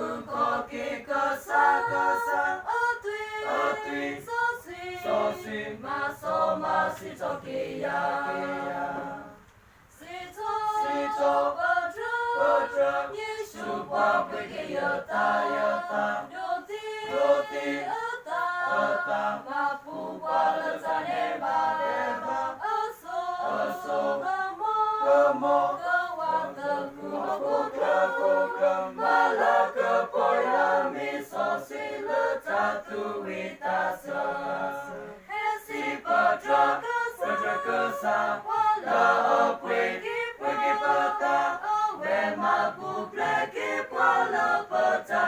u ko ki ka sa a tui so si ma si cho ki ya si cho bơ trơ su pa quy ki ya ta do ti ta ma pu pa la za ne ba a so cơ mo wa ta ku ma la cơ poi la mi so si la ta tu wi ta sa si pa tra cơ sa la a pui ki pa ta we ma pu ple ki pa la pa ta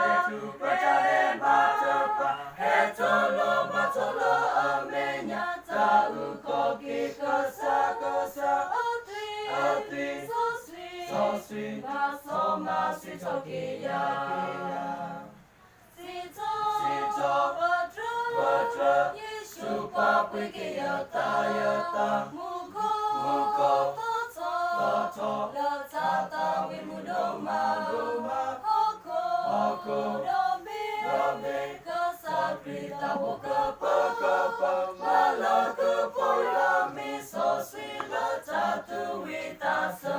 de ma ta pa he to lo a me nya ta u ko ki ka sa a ti so si ma si cho ki ya si cho bơ trơ su pa quy ki ta mu ko to cho la ta wi mu do ma ho ko do me ka sa kri ta wo ka pa ma la ka po la mi so si la ta tu wi ta sa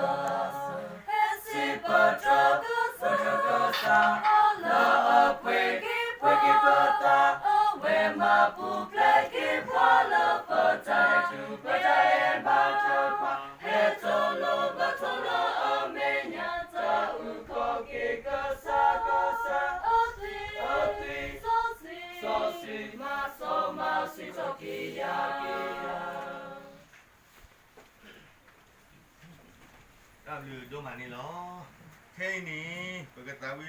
si pa tra ka sa la a pui ki pa ta we ma pu ple ki pa la pa ta e ba pa he to lo a me nya ta u ko ki ka sa a ti so si ma si cho ki ya đáp lừa đô mà này lo thế này bởi cái tao vi